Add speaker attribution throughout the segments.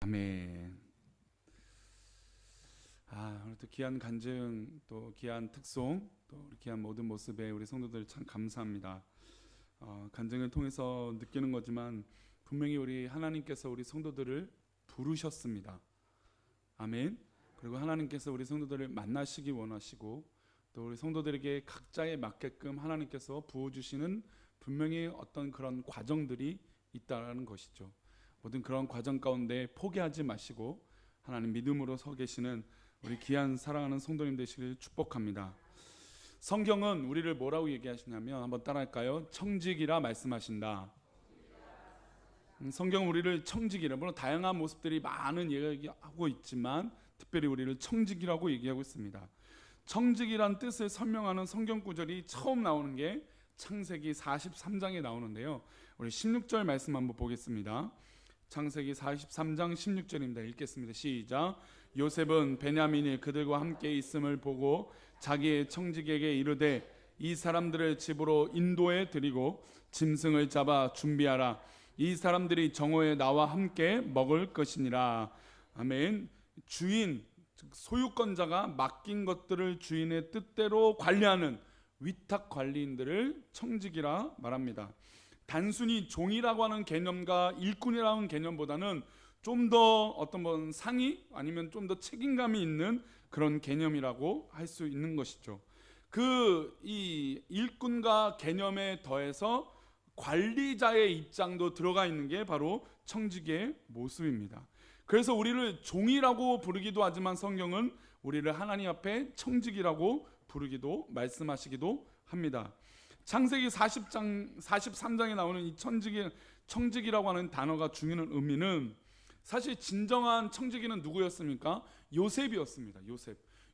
Speaker 1: 아멘. 오늘 또 귀한 간증, 또 귀한 특송, 또 우리 귀한 모든 모습에 우리 성도들 참 감사합니다. 간증을 통해서 느끼는 거지만 분명히 우리 하나님께서 우리 성도들을 부르셨습니다. 아멘. 그리고 하나님께서 우리 성도들을 만나시기 원하시고 또 우리 성도들에게 각자에 맞게끔 하나님께서 부어주시는 분명히 어떤 그런 과정들이 있다는 것이죠. 모든 그런 과정 가운데 포기하지 마시고 하나님 믿음으로 서 계시는 우리 귀한 사랑하는 성도님 되시길 축복합니다. 성경은 우리를 뭐라고 얘기하시냐면 한번 따라할까요? 청지기라 말씀하신다. 성경은 우리를 청지기라, 물론 다양한 모습들이 많은 얘기하고 있지만 특별히 우리를 청지기라고 얘기하고 있습니다. 청지기란 뜻을 설명하는 성경 구절이 처음 나오는 게 창세기 43장에 나오는데요. 우리 16절 말씀 한번 보겠습니다. 창세기 43장 16절입니다. 읽겠습니다. 시작. 요셉은 베냐민이 그들과 함께 있음을 보고 자기의 청지기에게 이르되 이 사람들을 집으로 인도해 드리고 짐승을 잡아 준비하라. 이 사람들이 정오에 나와 함께 먹을 것이니라. 아멘. 주인, 즉 소유권자가 맡긴 것들을 주인의 뜻대로 관리하는 위탁 관리인들을 청지기라 말합니다. 단순히 종이라고 하는 개념과 일꾼이라는 개념보다는 좀 더 어떤 상위 아니면 좀 더 책임감이 있는 그런 개념이라고 할 수 있는 것이죠. 이 일꾼과 개념에 더해서 관리자의 입장도 들어가 있는 게 바로 청지기의 모습입니다. 그래서 우리를 종이라고 부르기도 하지만 성경은 우리를 하나님 앞에 청지기라고 부르기도 말씀하시기도 합니다. 창세기 43장에 나오는 이 청지기라고 하는 단어가 중요한 의미는 사실 진정한 청지기는 누구였습니까? 요셉이었습니다.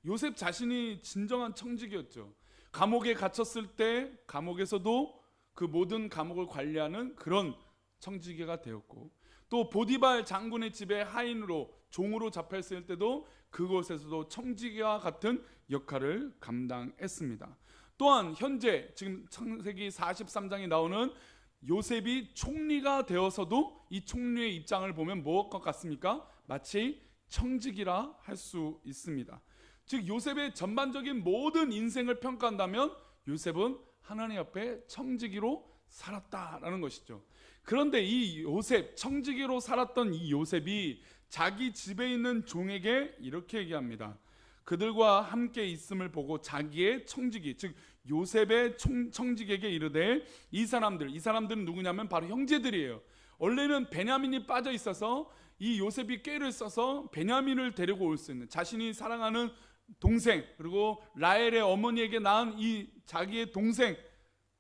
Speaker 1: 요셉 자신이 진정한 청지기였죠. 감옥에 갇혔을 때 감옥에서도 그 모든 감옥을 관리하는 그런 청지기가 되었고, 또 보디발 장군의 집에 하인으로 종으로 잡혔을 때도 그곳에서도 청지기와 같은 역할을 감당했습니다. 또한 현재 지금 창세기 43장에 나오는 요셉이 총리가 되어서도 이 총리의 입장을 보면 무엇과 같습니까? 마치 청지기라 할 수 있습니다. 즉 요셉의 전반적인 모든 인생을 평가한다면 요셉은 하나님 앞에 청지기로 살았다라는 것이죠. 그런데 이 요셉, 청지기로 살았던 이 요셉이 자기 집에 있는 종에게 이렇게 얘기합니다. 그들과 함께 있음을 보고 자기의 청지기, 즉 요셉의 청지기에게 이르되 이 사람들은 누구냐면 바로 형제들이에요. 원래는 베냐민이 빠져 있어서 이 요셉이 꾀를 써서 베냐민을 데리고 올 수 있는, 자신이 사랑하는 동생, 그리고 라헬의 어머니에게 낳은 이 자기의 동생,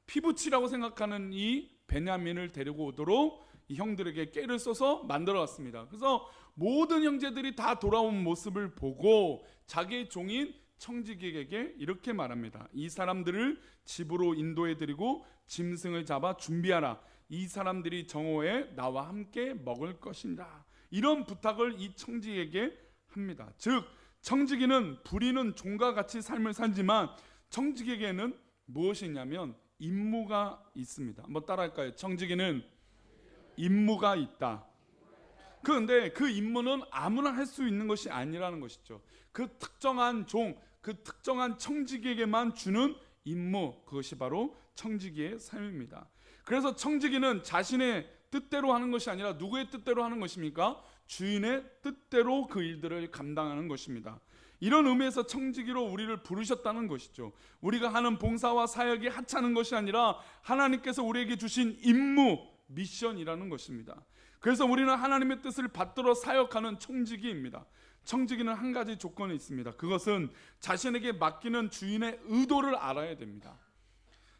Speaker 1: 피부치라고 생각하는 이 베냐민을 데리고 오도록 이 형들에게 꾀를 써서 만들어 왔습니다. 그래서 모든 형제들이 다 돌아온 모습을 보고 자기의 종인 청지기에게 이렇게 말합니다. 이 사람들을 집으로 인도해 드리고 짐승을 잡아 준비하라. 이 사람들이 정오에 나와 함께 먹을 것이라. 이런 부탁을 이 청지기에게 합니다. 즉 청지기는 부리는 종과 같이 삶을 살지만 청지기에게는 무엇이 있냐면 임무가 있습니다. 한번 따라할까요? 청지기는 임무가 있다. 그런데 그 임무는 아무나 할 수 있는 것이 아니라는 것이죠. 그 특정한 종, 그 특정한 청지기에게만 주는 임무, 그것이 바로 청지기의 삶입니다. 그래서 청지기는 자신의 뜻대로 하는 것이 아니라 누구의 뜻대로 하는 것입니까? 주인의 뜻대로 그 일들을 감당하는 것입니다. 이런 의미에서 청지기로 우리를 부르셨다는 것이죠. 우리가 하는 봉사와 사역이 하찮은 것이 아니라 하나님께서 우리에게 주신 임무, 미션이라는 것입니다. 그래서 우리는 하나님의 뜻을 받들어 사역하는 청지기입니다. 청지기는 한 가지 조건이 있습니다. 그것은 자신에게 맡기는 주인의 의도를 알아야 됩니다.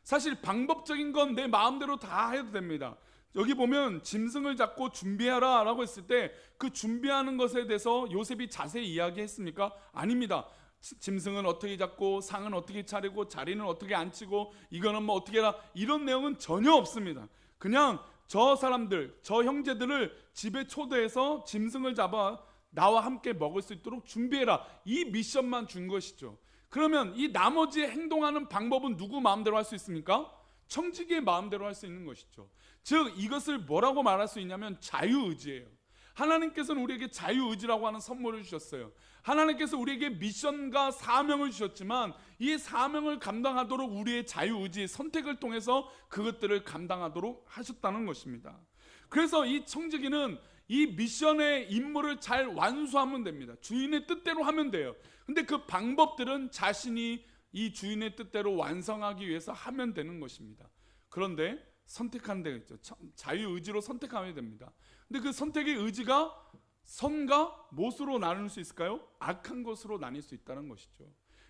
Speaker 1: 사실 방법적인 건 내 마음대로 다 해도 됩니다. 여기 보면 짐승을 잡고 준비하라 라고 했을 때 그 준비하는 것에 대해서 요셉이 자세히 이야기했습니까? 아닙니다. 짐승은 어떻게 잡고 상은 어떻게 차리고 자리는 어떻게 앉히고 이거는 뭐 어떻게 해라, 이런 내용은 전혀 없습니다. 그냥 저 사람들, 저 형제들을 집에 초대해서 짐승을 잡아 나와 함께 먹을 수 있도록 준비해라, 이 미션만 준 것이죠. 그러면 이 나머지 행동하는 방법은 누구 마음대로 할 수 있습니까? 청지기의 마음대로 할 수 있는 것이죠. 즉 이것을 뭐라고 말할 수 있냐면 자유의지예요. 하나님께서는 우리에게 자유의지라고 하는 선물을 주셨어요. 하나님께서 우리에게 미션과 사명을 주셨지만 이 사명을 감당하도록 우리의 자유의지, 선택을 통해서 그것들을 감당하도록 하셨다는 것입니다. 그래서 이 청지기는 이 미션의 임무를 잘 완수하면 됩니다. 주인의 뜻대로 하면 돼요. 근데 그 방법들은 자신이 이 주인의 뜻대로 완성하기 위해서 하면 되는 것입니다. 그런데 선택하는 데가 있죠. 자유의지로 선택하면 됩니다. 근데 그 선택의 의지가 선과 못으로 나눌 수 있을까요? 악한 것으로 나뉠 수 있다는 것이죠.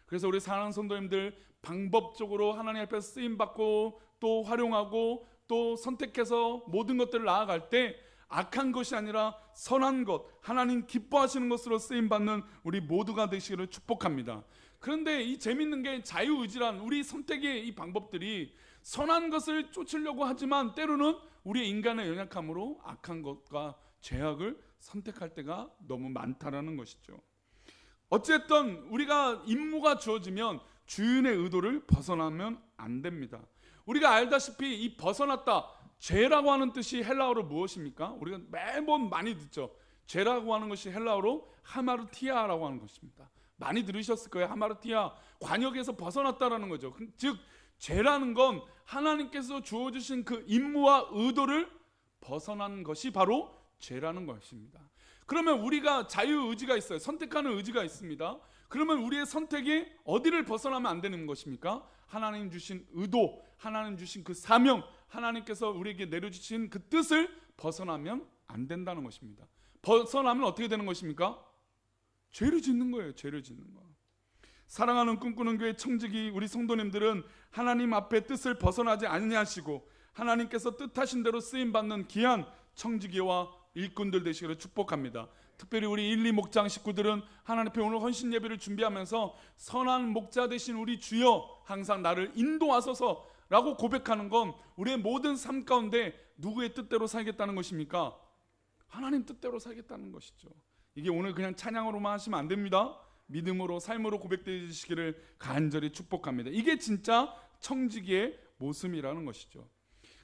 Speaker 1: 그래서 우리 사랑하는 성도님들, 방법적으로 하나님 앞에서 쓰임받고 또 활용하고 또 선택해서 모든 것들을 나아갈 때 악한 것이 아니라 선한 것, 하나님 기뻐하시는 것으로 쓰임받는 우리 모두가 되시기를 축복합니다. 그런데 이 재밌는 게 자유의지란 우리 선택의 이 방법들이 선한 것을 쫓으려고 하지만 때로는 우리 인간의 연약함으로 악한 것과 죄악을 선택할 때가 너무 많다라는 것이죠. 어쨌든 우리가 임무가 주어지면 주인의 의도를 벗어나면 안 됩니다. 우리가 알다시피 이 벗어났다, 죄라고 하는 뜻이 헬라어로 무엇입니까? 우리가 매번 많이 듣죠. 죄라고 하는 것이 헬라어로 하마르티아라고 하는 것입니다. 많이 들으셨을 거예요. 하마르티아, 관역에서 벗어났다라는 거죠. 즉 죄라는 건 하나님께서 주어주신 그 임무와 의도를 벗어난 것이 바로 죄라는 것입니다. 그러면 우리가 자유의지가 있어요. 선택하는 의지가 있습니다. 그러면 우리의 선택이 어디를 벗어나면 안 되는 것입니까? 하나님 주신 의도, 하나님 주신 그 사명, 하나님께서 우리에게 내려주신 그 뜻을 벗어나면 안 된다는 것입니다. 벗어나면 어떻게 되는 것입니까? 죄를 짓는 거예요. 죄를 짓는 거. 사랑하는 꿈꾸는 교회 청지기 우리 성도님들은 하나님 앞에 뜻을 벗어나지 아니하시고 하나님께서 뜻하신 대로 쓰임받는 귀한 청지기와 일꾼들 되시기를 축복합니다. 특별히 우리 1, 2 목장 식구들은 하나님 앞에 오늘 헌신 예배를 준비하면서 선한 목자 되신 우리 주여 항상 나를 인도하소서 라고 고백하는 건 우리의 모든 삶 가운데 누구의 뜻대로 살겠다는 것입니까? 하나님 뜻대로 살겠다는 것이죠. 이게 오늘 그냥 찬양으로만 하시면 안 됩니다. 믿음으로 삶으로 고백되시기를 간절히 축복합니다. 이게 진짜 청지기의 모습이라는 것이죠.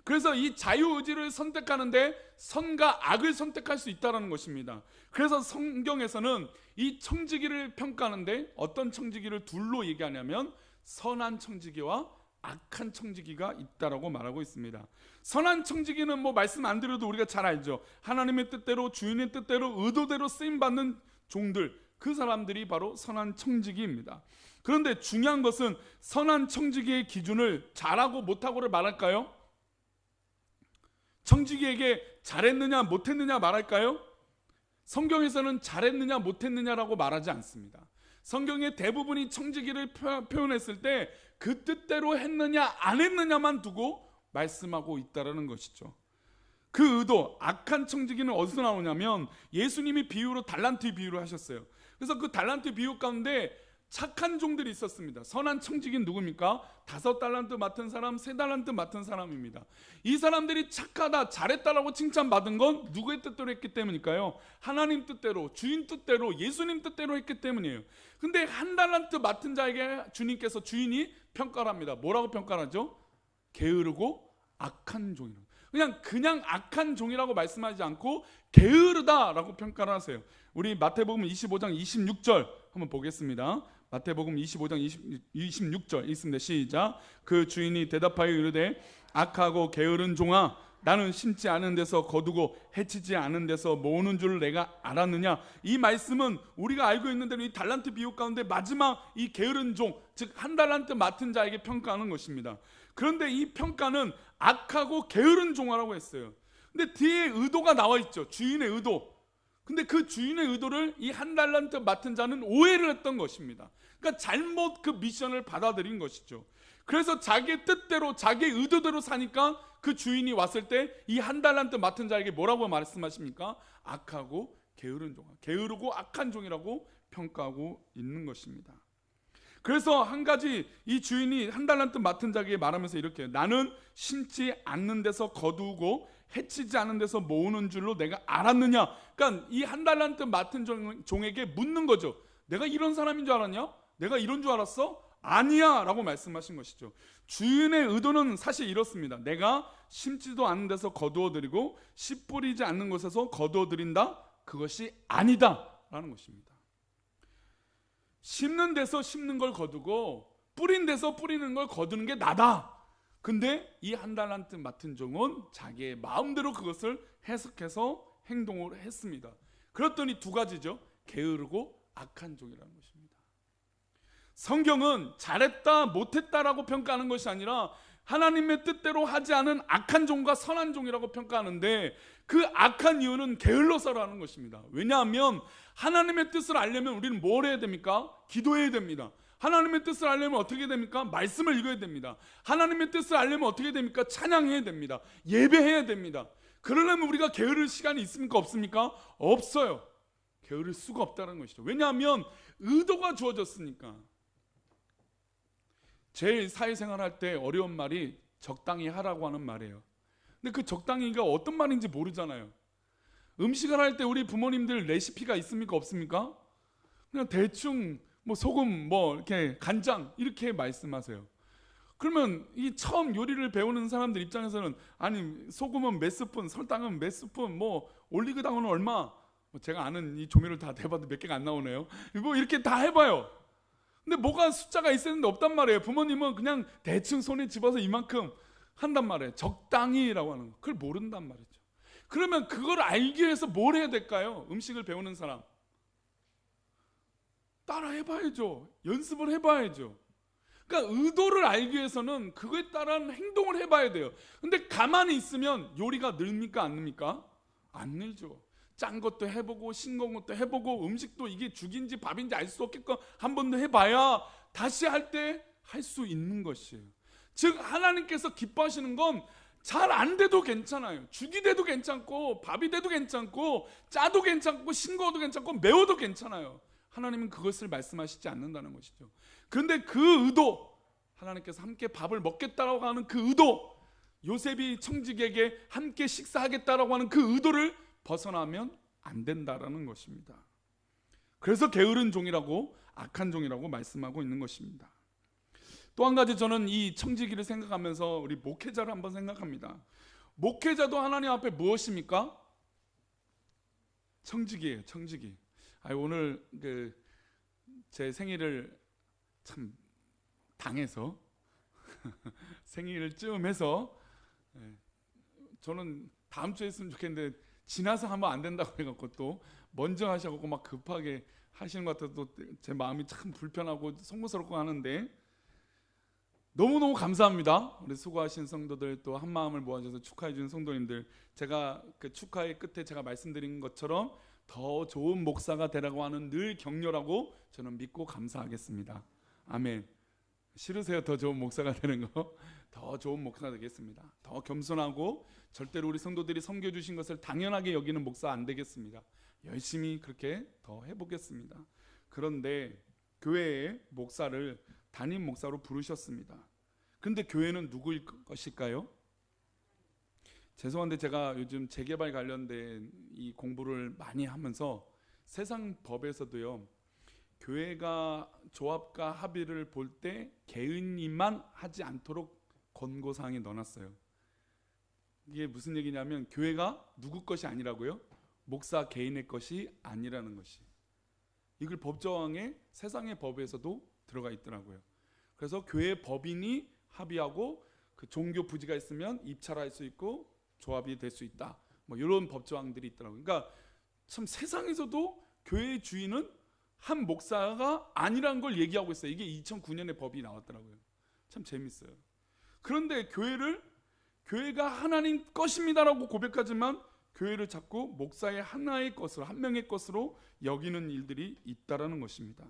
Speaker 1: 그래서 이 자유의지를 선택하는데 선과 악을 선택할 수 있다는 것입니다. 그래서 성경에서는 이 청지기를 평가하는데 어떤 청지기를 둘로 얘기하냐면 선한 청지기와 악한 청지기가 있다라고 말하고 있습니다. 선한 청지기는 뭐 말씀 안 드려도 우리가 잘 알죠. 하나님의 뜻대로 주인의 뜻대로 의도대로 쓰임받는 종들, 그 사람들이 바로 선한 청지기입니다. 그런데 중요한 것은 선한 청지기의 기준을 잘하고 못하고를 말할까요? 청지기에게 잘했느냐 못했느냐 말할까요? 성경에서는 잘했느냐 못했느냐라고 말하지 않습니다. 성경의 대부분이 청지기를 표현했을 때 그 뜻대로 했느냐 안 했느냐만 두고 말씀하고 있다는 것이죠. 그 의도, 악한 청지기는 어디서 나오냐면 예수님이 비유로 달란트 비유를 하셨어요. 그래서 그 달란트 비유 가운데 착한 종들이 있었습니다. 선한 청지기는 누굽니까? 5달란트 맡은 사람, 3달란트 맡은 사람입니다. 이 사람들이 착하다, 잘했다라고 칭찬받은 건 누구의 뜻대로 했기 때문일까요? 하나님 뜻대로, 주인 뜻대로, 예수님 뜻대로 했기 때문이에요. 근데 1달란트 맡은 자에게 주님께서 주인이 평가를 합니다. 뭐라고 평가를 하죠? 게으르고 악한 종이라고. 그냥 악한 종이라고 말씀하지 않고 게으르다라고 평가를 하세요. 우리 마태복음 25장 26절 한번 보겠습니다. 마태복음 25장 26절 읽습니다. 시작. 그 주인이 대답하여 이르되 악하고 게으른 종아, 나는 심지 않은 데서 거두고 해치지 않은 데서 모으는 줄 내가 알았느냐. 이 말씀은 우리가 알고 있는 대로 이 달란트 비유 가운데 마지막 이 게으른 종, 즉 1달란트 맡은 자에게 평가하는 것입니다. 그런데 이 평가는 악하고 게으른 종아라고 했어요. 근데 뒤에 의도가 나와 있죠. 주인의 의도. 근데 그 주인의 의도를 이 1달란트 맡은 자는 오해를 했던 것입니다. 그러니까 잘못 그 미션을 받아들인 것이죠. 그래서 자기의 뜻대로 자기의 의도대로 사니까 그 주인이 왔을 때 이 1달란트 맡은 자에게 뭐라고 말씀하십니까? 악하고 게으른 종, 게으르고 악한 종이라고 평가하고 있는 것입니다. 그래서 한 가지 이 주인이 1달란트 맡은 자에게 말하면서 이렇게 해요. 나는 심지 않는 데서 거두고 해치지 않은 데서 모으는 줄로 내가 알았느냐. 그러니까 이 1달란트 맡은 종에게 묻는 거죠. 내가 이런 사람인 줄 알았냐? 내가 이런 줄 알았어? 아니야 라고 말씀하신 것이죠. 주인의 의도는 사실 이렇습니다. 내가 심지도 않은 데서 거두어드리고 씨 뿌리지 않는 곳에서 거두어드린다 그것이 아니다라는 것입니다. 심는 데서 심는 걸 거두고 뿌린 데서 뿌리는 걸 거두는 게 나다. 근데 이 한 달란트 맡은 종은 자기의 마음대로 그것을 해석해서 행동을 했습니다. 그랬더니 두 가지죠. 게으르고 악한 종이라는 것입니다. 성경은 잘했다 못했다라고 평가하는 것이 아니라 하나님의 뜻대로 하지 않은 악한 종과 선한 종이라고 평가하는데, 그 악한 이유는 게을러서라는 것입니다. 왜냐하면 하나님의 뜻을 알려면 우리는 뭘 해야 됩니까? 기도해야 됩니다. 하나님의 뜻을 알려면 어떻게 됩니까? 말씀을 읽어야 됩니다. 하나님의 뜻을 알려면 어떻게 됩니까? 찬양해야 됩니다. 예배해야 됩니다. 그러려면 우리가 게으를 시간이 있습니까? 없습니까? 없어요. 게으를 수가 없다는 것이죠. 왜냐하면 의도가 주어졌으니까. 제일 사회생활 할 때 어려운 말이 적당히 하라고 하는 말이에요. 근데 그 적당히가 어떤 말인지 모르잖아요. 음식을 할 때 우리 부모님들 레시피가 있습니까? 없습니까? 그냥 대충 뭐 소금 뭐 이렇게 간장 이렇게 말씀하세요. 그러면 이 처음 요리를 배우는 사람들 입장에서는 아니 소금은 몇 스푼, 설탕은 몇 스푼, 뭐 올리고당은 얼마, 뭐 제가 아는 이 조미료를 다 해봐도 몇 개가 안 나오네요. 뭐 이렇게 다 해봐요. 근데 뭐가 숫자가 있었는데 없단 말이에요. 부모님은 그냥 대충 손에 집어서 이만큼 한단 말이에요. 적당히라고 하는 거. 그걸 모른단 말이죠. 그러면 그걸 알기 위해서 뭘 해야 될까요? 음식을 배우는 사람 따라 해봐야죠. 연습을 해봐야죠. 그러니까 의도를 알기 위해서는 그거에 따른 행동을 해봐야 돼요. 근데 가만히 있으면 요리가 늘습니까? 안 늡니까? 안 늘죠. 짠 것도 해보고 싱거운 것도 해보고 음식도 이게 죽인지 밥인지 알 수 없게끔 한 번 더 해봐야 다시 할 때 할 수 있는 것이에요. 즉 하나님께서 기뻐하시는 건 잘 안 돼도 괜찮아요. 죽이 돼도 괜찮고 밥이 돼도 괜찮고 짜도 괜찮고 싱거워도 괜찮고 매워도 괜찮아요. 하나님은 그것을 말씀하시지 않는다는 것이죠. 그런데 그 의도, 하나님께서 함께 밥을 먹겠다라고 하는 그 의도, 요셉이 청지기에게 함께 식사하겠다라고 하는 그 의도를 벗어나면 안 된다라는 것입니다. 그래서 게으른 종이라고 악한 종이라고 말씀하고 있는 것입니다. 또 한 가지 저는 이 청지기를 생각하면서 우리 목회자를 한번 생각합니다. 목회자도 하나님 앞에 무엇입니까? 청지기예요. 청지기. 오늘 제 생일을 참 당해서 생일을 쯤해서 저는 다음 주에 했으면 좋겠는데 지나서 하면 안 된다고 해갖고 또 먼저 하셔갖고 막 급하게 하시는 것 같아서 또 제 마음이 참 불편하고 송구스럽고 하는데 너무너무 감사합니다. 우리 수고하신 성도들, 또 한 마음을 모아줘서 축하해 주는 성도님들, 제가 그 축하의 끝에 제가 말씀드린 것처럼 더 좋은 목사가 되라고 하는 늘 격려라고 저는 믿고 감사하겠습니다. 아멘. 싫으세요? 더 좋은 목사가 되는 거? 더 좋은 목사가 되겠습니다. 더 겸손하고 절대로 우리 성도들이 섬겨주신 것을 당연하게 여기는 목사 안 되겠습니다. 열심히 그렇게 더 해보겠습니다. 그런데 교회에 목사를 담임 목사로 부르셨습니다. 그런데 교회는 누구일 것일까요? 죄송한데 제가 요즘 재개발 관련된 이 공부를 많이 하면서 세상 법에서도요, 교회가 조합과 합의를 볼 때 개인이만 하지 않도록 권고사항에 넣어놨어요. 이게 무슨 얘기냐면 교회가 누구 것이 아니라고요? 목사 개인의 것이 아니라는 것이. 이걸 법조항에 세상의 법에서도 들어가 있더라고요. 그래서 교회 법인이 합의하고 그 종교 부지가 있으면 입찰할 수 있고 조합이 될 수 있다. 뭐 이런 법조항들이 있더라고요. 그러니까 참 세상에서도 교회의 주인은 한 목사가 아니라는 걸 얘기하고 있어요. 이게 2009년에 법이 나왔더라고요. 참 재밌어요. 그런데 교회가 하나님 것입니다라고 고백하지만 교회를 자꾸 목사의 하나의 것으로, 한 명의 것으로 여기는 일들이 있다라는 것입니다.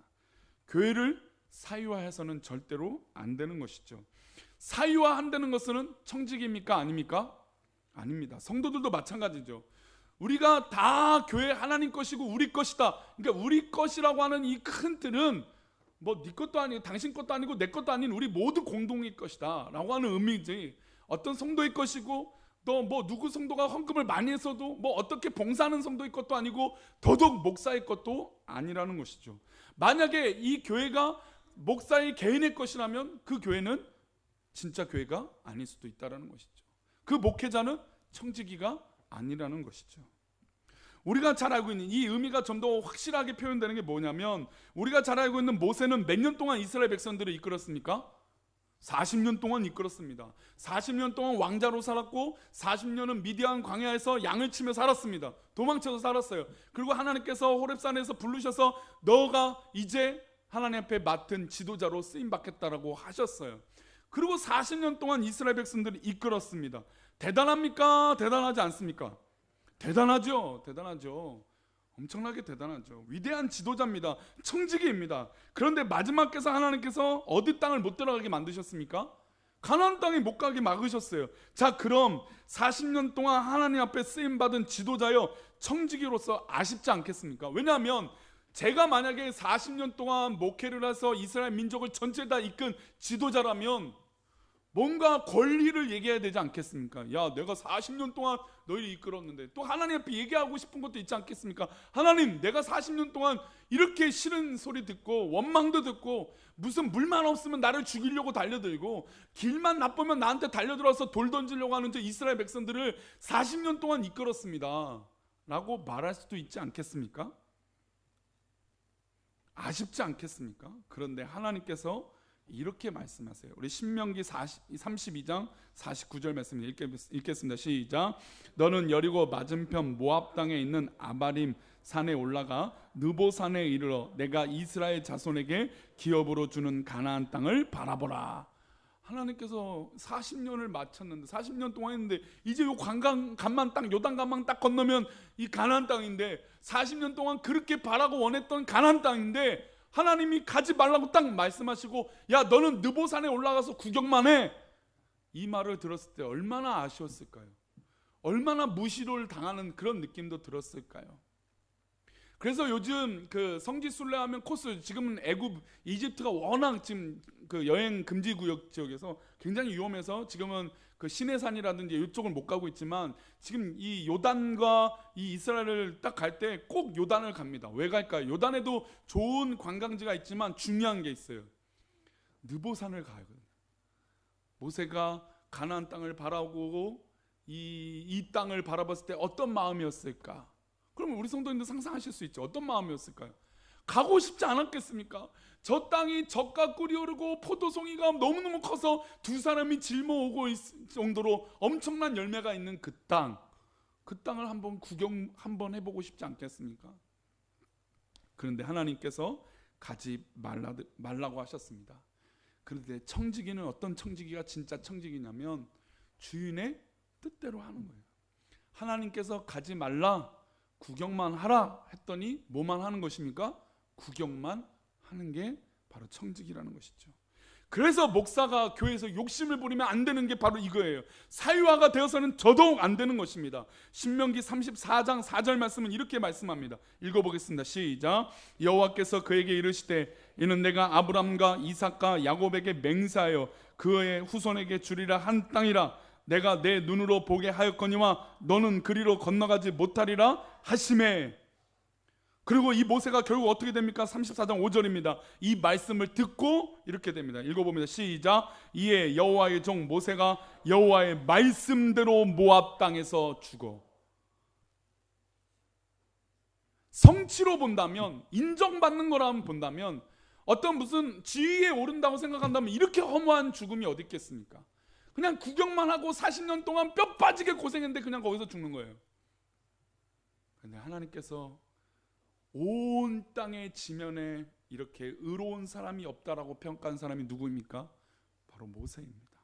Speaker 1: 교회를 사유화해서는 절대로 안 되는 것이죠. 사유화한다는 것은 청지기입니까? 아닙니까? 아닙니다. 성도들도 마찬가지죠. 우리가 다 교회 하나님 것이고 우리 것이다. 그러니까 우리 것이라고 하는 이 큰 틀은 뭐 네 것도 아니고 당신 것도 아니고 내 것도 아닌 우리 모두 공동의 것이다 라고 하는 의미지, 어떤 성도의 것이고 또 뭐 누구 성도가 헌금을 많이 했어도 뭐 어떻게 봉사하는 성도의 것도 아니고 더더욱 목사의 것도 아니라는 것이죠. 만약에 이 교회가 목사의 개인의 것이라면 그 교회는 진짜 교회가 아닐 수도 있다는 것이죠. 그 목회자는 청지기가 아니라는 것이죠. 우리가 잘 알고 있는 이 의미가 좀 더 확실하게 표현되는 게 뭐냐면, 우리가 잘 알고 있는 모세는 몇 년 동안 이스라엘 백성들을 이끌었습니까? 40년 동안 이끌었습니다. 40년 동안 왕자로 살았고 40년은 미디안 광야에서 양을 치며 살았습니다. 도망쳐서 살았어요. 그리고 하나님께서 호렙산에서 부르셔서 너가 이제 하나님 앞에 맡은 지도자로 쓰임 받겠다라고 하셨어요. 그리고 40년 동안 이스라엘 백성들을 이끌었습니다. 대단합니까? 대단하지 않습니까? 대단하죠. 대단하죠. 엄청나게 대단하죠. 위대한 지도자입니다. 청지기입니다. 그런데 마지막에서 하나님께서 어디 땅을 못 들어가게 만드셨습니까? 가나안 땅에 못 가게 막으셨어요. 자, 그럼 40년 동안 하나님 앞에 쓰임받은 지도자여 청지기로서 아쉽지 않겠습니까? 왜냐하면 제가 만약에 40년 동안 목회를 해서 이스라엘 민족을 전체 다 이끈 지도자라면 뭔가 권리를 얘기해야 되지 않겠습니까? 야, 내가 40년 동안 너희를 이끌었는데, 또 하나님 앞에 얘기하고 싶은 것도 있지 않겠습니까? 하나님, 내가 40년 동안 이렇게 싫은 소리 듣고 원망도 듣고 무슨 물만 없으면 나를 죽이려고 달려들고 길만 나쁘면 나한테 달려들어서 돌 던지려고 하는 저 이스라엘 백성들을 40년 동안 이끌었습니다 라고 말할 수도 있지 않겠습니까? 아쉽지 않겠습니까? 그런데 하나님께서 이렇게 말씀하세요. 우리 신명기 32장 49절 말씀 읽겠습니다. 시작. 너는 여리고 맞은편 모압 땅에 있는 아바림 산에 올라가 느보산에 이르러 내가 이스라엘 자손에게 기업으로 주는 가나안 땅을 바라보라. 하나님께서 40년을 마쳤는데, 40년 동안 했는데 이제 요 간만 딱, 요단간만 딱 건너면 이 가나안 땅인데, 40년 동안 그렇게 바라고 원했던 가나안 땅인데 하나님이 가지 말라고 딱 말씀하시고, 야, 너는 느보산에 올라가서 구경만 해. 이 말을 들었을 때 얼마나 아쉬웠을까요? 얼마나 무시를 당하는 그런 느낌도 들었을까요? 그래서 요즘 그 성지순례 하면 코스, 지금은 애굽, 이집트가 워낙 지금 그 여행 금지 구역 지역에서 굉장히 위험해서 지금은 그 시내산이라든지 이쪽을 못 가고 있지만, 지금 이 요단과 이 이스라엘을 딱 갈 때 꼭 요단을 갑니다. 왜 갈까요? 요단에도 좋은 관광지가 있지만 중요한 게 있어요. 느보산을 가요. 모세가 가나안 땅을 바라보고 이 땅을 바라봤을 때 어떤 마음이었을까? 그러면 우리 성도님들 상상하실 수 있죠. 어떤 마음이었을까요? 가고 싶지 않았겠습니까? 저 땅이 젖과 꿀이 흐르고 포도송이가 너무너무 커서 두 사람이 짊어오고 있을 정도로 엄청난 열매가 있는 그 땅을 한번 구경 한번 해보고 싶지 않겠습니까? 그런데 하나님께서 가지 말라고 하셨습니다. 그런데 청지기는 어떤 청지기가 진짜 청지기냐면 주인의 뜻대로 하는 거예요. 하나님께서 가지 말라, 구경만 하라 했더니 뭐만 하는 것입니까? 구경만 하는 게 바로 청지기라는 것이죠. 그래서 목사가 교회에서 욕심을 부리면 안 되는 게 바로 이거예요. 사유화가 되어서는 더더욱 안 되는 것입니다. 신명기 34장 4절 말씀은 이렇게 말씀합니다. 읽어보겠습니다. 시작. 여호와께서 그에게 이르시되 이는 내가 아브람과 이삭과 야곱에게 맹세하여 그의 후손에게 주리라 한 땅이라. 내가 내 눈으로 보게 하였거니와 너는 그리로 건너가지 못하리라 하시매. 그리고 이 모세가 결국 어떻게 됩니까? 34장 5절입니다. 이 말씀을 듣고 이렇게 됩니다. 읽어봅니다. 시작. 이에 여호와의 종 모세가 여호와의 말씀대로 모압 땅에서 죽어. 성취로 본다면, 인정받는 거라면 본다면, 어떤 무슨 지위에 오른다고 생각한다면 이렇게 허무한 죽음이 어디 있겠습니까? 그냥 구경만 하고 40년 동안 뼈 빠지게 고생했는데 그냥 거기서 죽는 거예요. 그런데 하나님께서 온 땅의 지면에 이렇게 의로운 사람이 없다라고 평가한 사람이 누구입니까? 바로 모세입니다.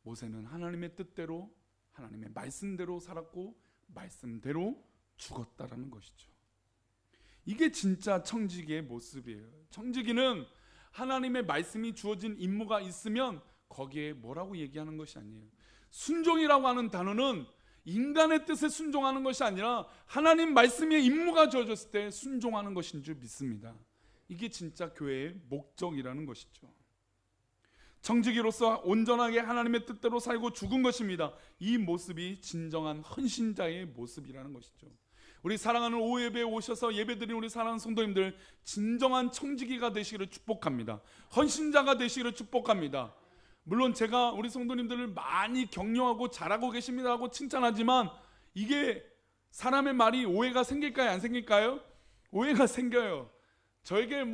Speaker 1: 모세는 하나님의 뜻대로, 하나님의 말씀대로 살았고 말씀대로 죽었다라는 것이죠. 이게 진짜 청지기의 모습이에요. 청지기는 하나님의 말씀이 주어진 임무가 있으면 거기에 뭐라고 얘기하는 것이 아니에요. 순종이라고 하는 단어는 인간의 뜻에 순종하는 것이 아니라 하나님 말씀의 임무가 주어졌을 때 순종하는 것인 줄 믿습니다. 이게 진짜 교회의 목적이라는 것이죠. 청지기로서 온전하게 하나님의 뜻대로 살고 죽은 것입니다. 이 모습이 진정한 헌신자의 모습이라는 것이죠. 우리 사랑하는 오예배에 오셔서 예배드린 우리 사랑하는 성도님들, 진정한 청지기가 되시기를 축복합니다. 헌신자가 되시기를 축복합니다. 물론 제가 우리 성도님들을 많이 격려하고 잘하고 계십니다 하고 칭찬하지만 이게 사람의 말이 오해가 생길까요? 안 생길까요? 오해가 생겨요. 저에게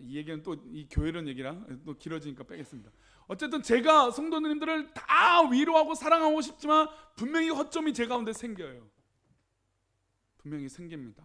Speaker 1: 이 얘기는 또 이 교회론 얘기라 또 길어지니까 빼겠습니다. 어쨌든 제가 성도님들을 다 위로하고 사랑하고 싶지만 분명히 허점이 제 가운데 생겨요. 분명히 생깁니다.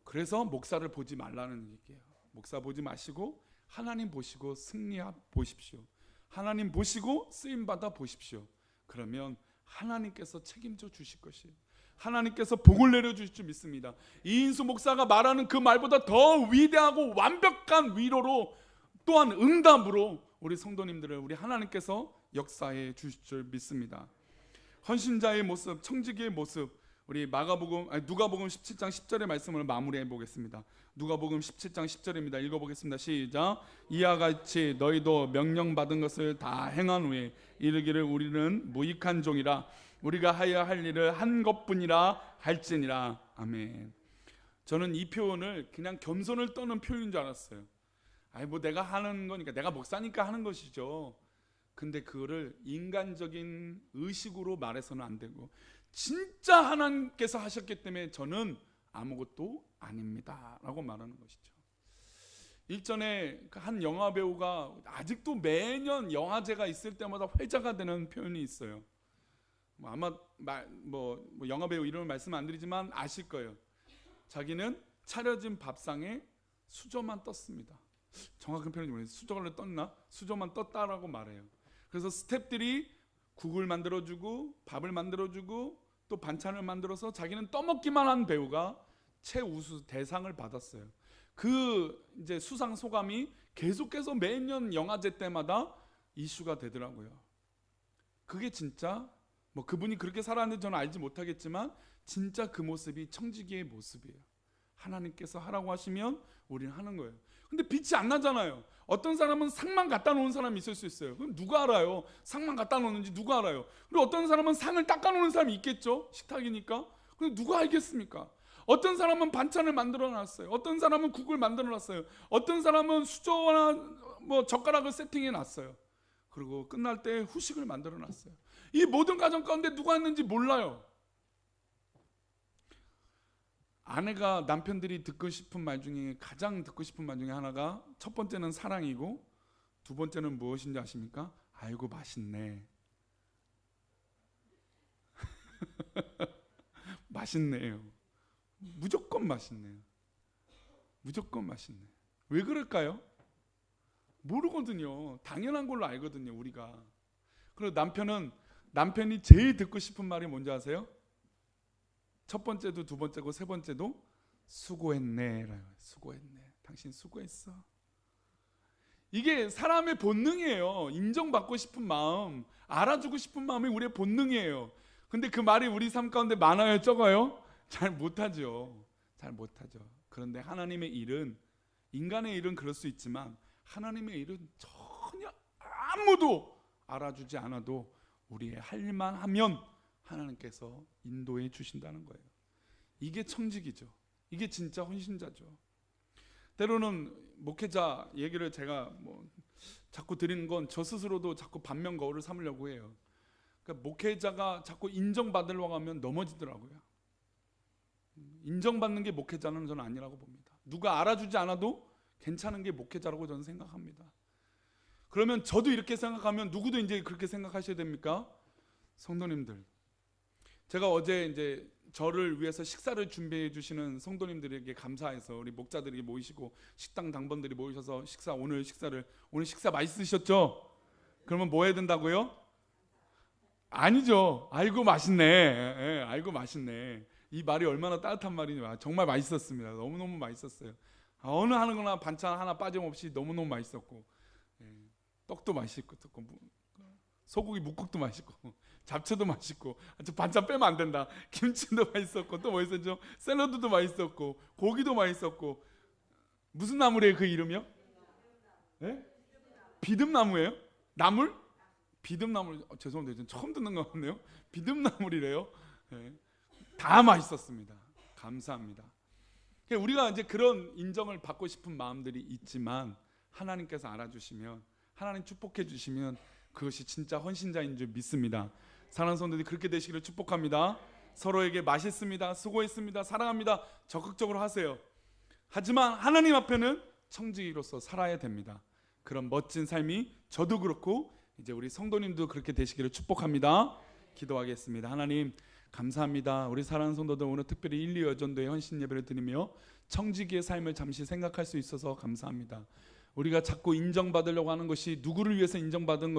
Speaker 1: 그래서 목사를 보지 말라는 얘기예요. 목사 보지 마시고 하나님 보시고 승리 보십시오. 하나님 보시고 쓰임 받아 보십시오. 그러면 하나님께서 책임져 주실 것이에요. 하나님께서 복을 내려주실 줄 믿습니다. 이인수 목사가 말하는 그 말보다 더 위대하고 완벽한 위로로 또한 응답으로 우리 성도님들을 우리 하나님께서 역사해 주실 줄 믿습니다. 헌신자의 모습, 청지기의 모습, 우리 누가복음 17장 10절의 말씀을 마무리해 보겠습니다. 누가복음 17장 10절입니다. 읽어보겠습니다. 시작. 이와 같이 너희도 명령받은 것을 다 행한 후에 이르기를 우리는 무익한 종이라 우리가 하여야 할 일을 한 것뿐이라 할지니라. 아멘. 저는 이 표현을 그냥 겸손을 떠는 표현인 줄 알았어요. 내가 하는 거니까, 내가 목사니까 하는 것이죠. 근데 그거를 인간적인 의식으로 말해서는 안 되고 진짜 하나님께서 하셨기 때문에 저는 아무것도 아닙니다 라고 말하는 것이죠. 일전에 한 영화 배우가 아직도 매년 영화제가 있을 때마다 회자가 되는 표현이 있어요. 아마 영화 배우 이름을 말씀 안 드리지만 아실 거예요. 자기는 차려진 밥상에 수저만 떴습니다. 정확한 표현이 뭐예요? 수저를 떴나? 수저만 떴다라고 말해요. 그래서 스태프들이 국을 만들어주고 밥을 만들어주고 또 반찬을 만들어서 자기는 떠먹기만 한 배우가 최우수 대상을 받았어요. 그 이제 수상 소감이 계속해서 매년 영화제 때마다 이슈가 되더라고요. 그게 진짜 그분이 그렇게 살았는지 저는 알지 못하겠지만 진짜 그 모습이 청지기의 모습이에요. 하나님께서 하라고 하시면 우리는 하는 거예요. 근데 빛이 안 나잖아요. 어떤 사람은 상만 갖다 놓은 사람이 있을 수 있어요. 그럼 누가 알아요? 상만 갖다 놓는지 누가 알아요? 그리고 어떤 사람은 상을 닦아 놓는 사람이 있겠죠. 식탁이니까. 근데 누가 알겠습니까? 어떤 사람은 반찬을 만들어 놨어요. 어떤 사람은 국을 만들어 놨어요. 어떤 사람은 수저나 젓가락을 세팅해 놨어요. 그리고 끝날 때 후식을 만들어 놨어요. 이 모든 가정 가운데 누가 했는지 몰라요. 아내가 남편들이 듣고 싶은 말 중에 가장 듣고 싶은 말 중에 하나가 첫 번째는 사랑이고 두 번째는 무엇인지 아십니까? 아이고 맛있네. 맛있네요. 무조건 맛있네요. 무조건 맛있네. 왜 그럴까요? 모르거든요. 당연한 걸로 알거든요, 우리가. 그리고 남편이 제일 듣고 싶은 말이 뭔지 아세요? 첫 번째도 두 번째고 세 번째도 수고했네. 수고했네. 당신 수고했어. 이게 사람의 본능이에요. 인정받고 싶은 마음, 알아주고 싶은 마음이 우리의 본능이에요. 근데 그 말이 우리 삶 가운데 많아요, 적어요? 잘 못하죠. 잘 못하죠. 그런데 하나님의 일은, 인간의 일은 그럴 수 있지만 하나님의 일은 전혀 아무도 알아주지 않아도 우리의 할 일만 하면 하나님께서 인도해 주신다는 거예요. 이게 청직이죠. 이게 진짜 헌신자죠. 때로는 목회자 얘기를 제가 자꾸 드리는 건 저 스스로도 자꾸 반면 거울을 삼으려고 해요. 그러니까 목회자가 자꾸 인정받으려고 하면 넘어지더라고요. 인정받는 게 목회자는 저는 아니라고 봅니다. 누가 알아주지 않아도 괜찮은 게 목회자라고 저는 생각합니다. 그러면 저도 이렇게 생각하면 누구도 이제 그렇게 생각하셔야 됩니까? 성도님들, 제가 어제 이제 저를 위해서 식사를 준비해 주시는 성도님들에게 감사해서 우리 목자들이 모이시고 식당 당번들이 모이셔서 오늘 식사 맛있으셨죠? 그러면 뭐 해야 된다고요? 아니죠. 아이고 맛있네. 예, 아이고 맛있네. 이 말이 얼마나 따뜻한 말이냐. 정말 맛있었습니다. 너무너무 맛있었어요. 어느 하나 반찬 하나 빠짐없이 너무너무 맛있었고, 떡도 맛있고, 소고기 묵국도 맛있고, 잡채도 맛있고, 반찬 빼면 안 된다. 김치도 맛있었고, 또 뭐 있었죠? 샐러드도 맛있었고, 고기도 맛있었고. 무슨 나물이에요? 그 이름이요? 네? 비듬나무예요? 나물? 비듬나물. 죄송합니다. 처음 듣는 것 같네요. 비듬나물이래요. 네. 다 맛있었습니다. 감사합니다. 우리가 이제 그런 인정을 받고 싶은 마음들이 있지만 하나님께서 알아주시면, 하나님 축복해 주시면 그것이 진짜 헌신자인 줄 믿습니다. 사랑하는 성도들이 그렇게 되시기를 축복합니다. 서로에게 맛있습니다, 수고했습니다, 사랑합니다 적극적으로 하세요. 하지만 하나님 앞에는 청지기로서 살아야 됩니다. 그런 멋진 삶이 저도 그렇고 이제 우리 성도님도 그렇게 되시기를 축복합니다. 기도하겠습니다. 하나님 감사합니다. 우리 사랑하는 성도들 오늘 특별히 1, 2 여전도의 헌신 예배를 드리며 청지기의 삶을 잠시 생각할 수 있어서 감사합니다. 우리가 자꾸 인정받으려고 하는 것이 누구를 위해서 인정받은 것이